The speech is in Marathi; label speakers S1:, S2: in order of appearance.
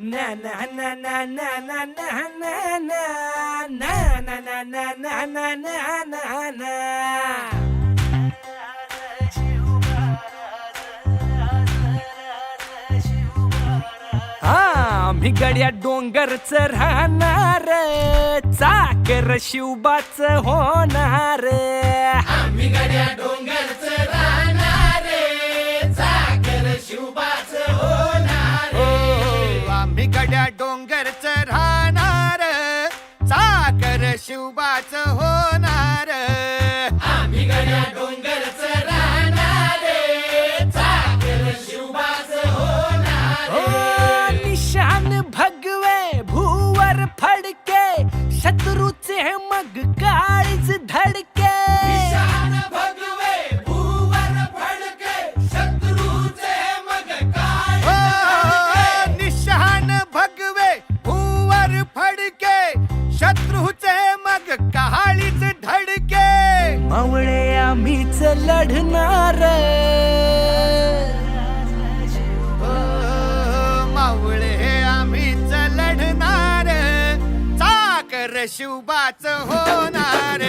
S1: na na na na na na na na na na na na na na na na na. आम्ही गड्या डोंगरच राहणार, चाकर शिवबाच होणार.
S2: आम्ही गड्या डोंगरच राहणार, चाकर शिवबाच होणार.
S3: आम्ही गड्या डोंगरच राहणार, चाकर शिवबाच होणार.
S2: आम्ही गड्या डोंगरच राहणार, चाकर शिवबाच होणार.
S1: निशान भगवे भूवर फडके, शत्रूचे मग काळीज धडके.
S2: निशान भगवे भूवर फडके, शत्रूचे मग काळीज धडके.
S3: निशान भगवे भूवर फडके, शत्रूचे मग काळीच धडके.
S1: मावळे आम्हीच लढणार,
S3: मावळे आम्हीच लढणार, चाकर शिवबाच होणार.